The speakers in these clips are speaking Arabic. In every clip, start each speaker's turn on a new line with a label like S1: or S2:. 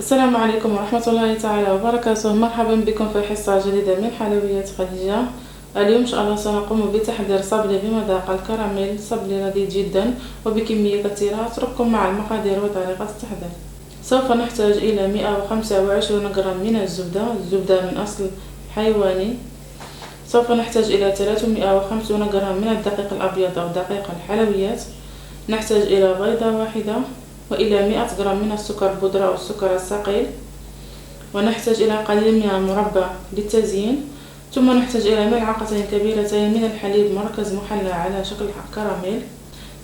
S1: السلام عليكم ورحمة الله تعالى وبركاته. مرحبا بكم في حصة جديدة من حلويات خديجة. اليوم إن شاء الله سنقوم بتحضير صبلي بمذاق الكراميل. صبلي لذيذ جدا وبكمية كثيرة. أترككم مع المقادير وطريقة التحضير. سوف نحتاج إلى 125 جرام من الزبدة من أصل حيواني. سوف نحتاج إلى 350 جرام من الدقيق الأبيض أو دقيق الحلويات. نحتاج إلى بيضة واحدة وإلى 100 جرام من السكر البودرة أو السكر الثقيل، ونحتاج إلى قليل من المربى للتزيين، ثم نحتاج إلى ملعقتين كبيرتين من الحليب مركز محلى على شكل كراميل.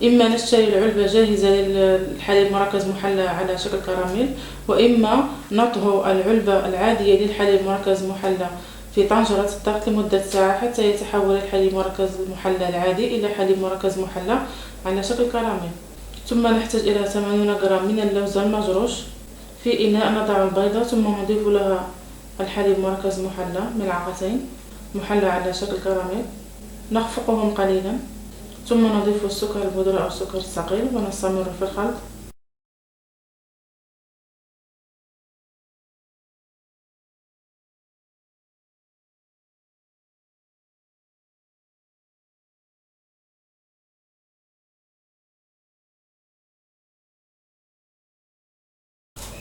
S1: إما نشتري العلبة جاهزة للحليب مركز محلى على شكل كراميل، وإما نطهو العلبة العادية للحليب مركز محلى في طنجرة الضغط لمدة ساعة حتى يتحول الحليب مركز المحلى العادي إلى حليب مركز محلى على شكل كراميل. ثم نحتاج إلى 80 جرام من اللوز المجروش. في إناء نضع البيضة ثم نضيف لها الحليب مركز محلى ملعقتين محلى على شكل كراميل، نخفقهم قليلا، ثم نضيف السكر البودرة أو السكر الثقيل ونستمر في الخلط.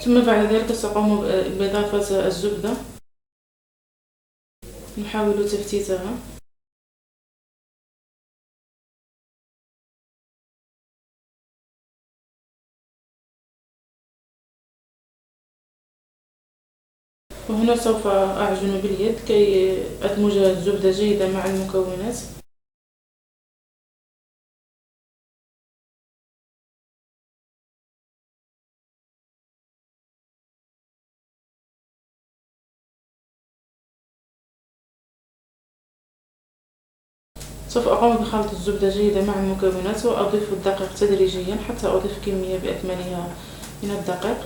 S1: ثم بعد ذلك سأقوم بإضافة الزبدة، نحاول تفتيتها. وهنا سوف أعجن باليد كي أدمج الزبدة جيدا مع المكونات. سوف أقوم بخلط الزبدة جيدا مع المكونات وأضيف الدقيق تدريجيا حتى أضيف كمية بأكملها من الدقيق.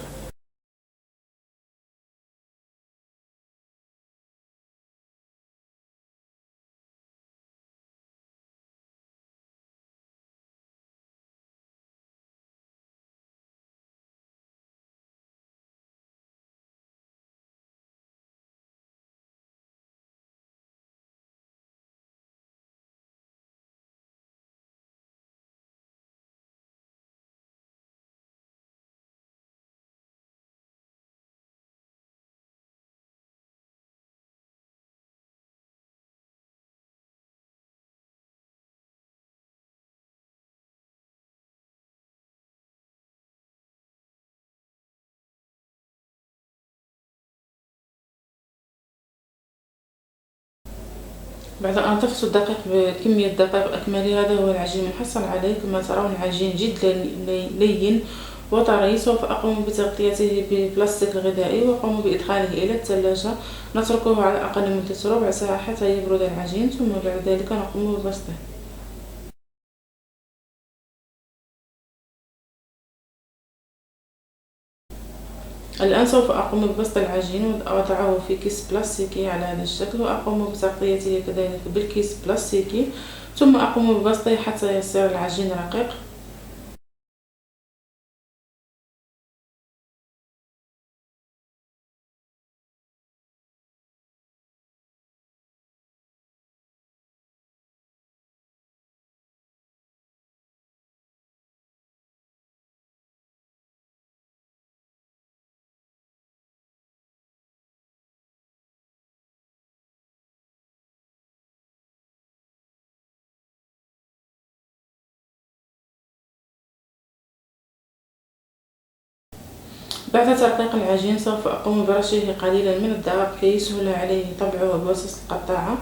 S1: بعد أن تفصل الدقيق بكمية دقيق أكملي، هذا هو العجين المحصل عليه. كما ترون العجين جدا لين وطري. سوف أقوم بتغطيته ببلاستيك غذائي وأقوم بإدخاله إلى الثلاجة. نتركه على الأقل مدة ربع ساعة حتى يبرد العجين، ثم بعد ذلك نقوم ببسطه. الآن سوف أقوم ببسط العجين وأضعه في كيس بلاستيكي على هذا الشكل، وأقوم بتغطيته كذلك بالكيس بلاستيكي، ثم أقوم ببسطه حتى يصير العجين رقيق. بعد ترقيق العجين سوف أقوم برشه قليلا من الدقيق كي يسهل عليه طبعه بواسطة القطاعة.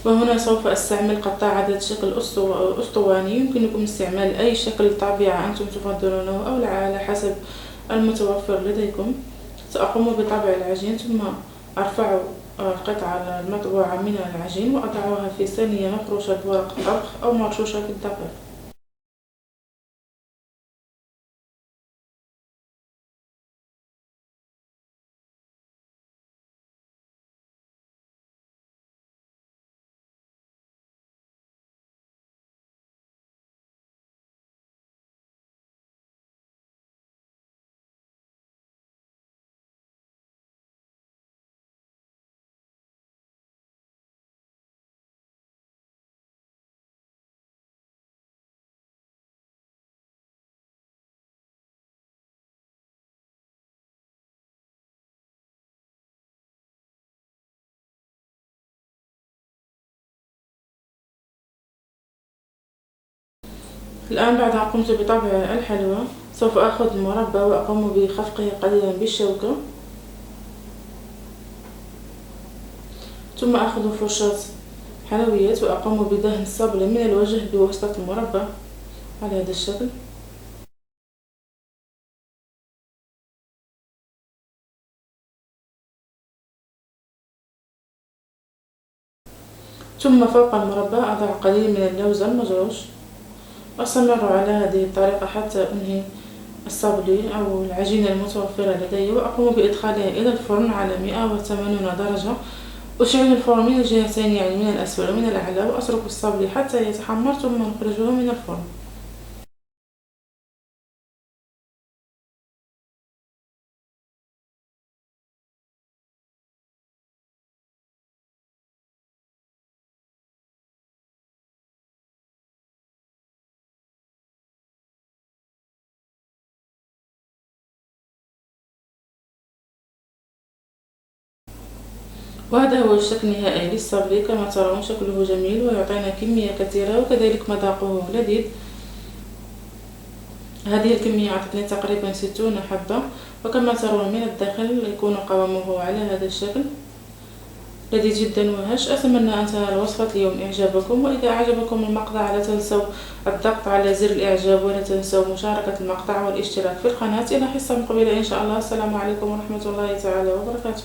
S1: وهنا سوف أستعمل قطاعة ذات شكل أسطواني. يمكنكم استعمال أي شكل طابعة أنتم تفضلونه أو على حسب المتوفر لديكم. سأقوم بطبع العجين ثم أرفع القطعة المطبوعة من العجين وأضعها في صينية مفروشة بورق الطبخ أو مرشوشة في الدقيق. الآن بعد أن قمت بطبع الحلوى سوف أخذ المربى وأقوم بخفقه قليلا بالشوكة، ثم أخذ فرشاة حلويات وأقوم بدهن الصبلة من الوجه بواسطة المربى على هذا الشكل. ثم فوق المربى أضع قليل من اللوز المجروش، أستمر على هذه الطريقة حتى أنهي الصبلي أو العجينة المتوفرة لدي، وأقوم بإدخالها إلى الفرن على 180 درجة. أشعل الفرن من الجهتين، يعني من الأسفل ومن الأعلى، وأترك الصبلي حتى يتحمر ثم نخرجه من الفرن. وهذا هو الشكل النهائي للصبلي. كما ترون شكله جميل ويعطينا كمية كثيرة وكذلك مذاقه لذيذ. هذه الكمية أعطتني تقريبا 60 حبة، وكما ترون من الداخل يكون قوامه على هذا الشكل لذيذ جدا وهش. أتمنى أن تنال وصفة اليوم إعجابكم، وإذا أعجبكم المقطع لا تنسوا الضغط على زر الإعجاب، ولا تنسوا مشاركة المقطع والاشتراك في القناة. إلى حصة مقبلة إن شاء الله. السلام عليكم ورحمة الله تعالى وبركاته.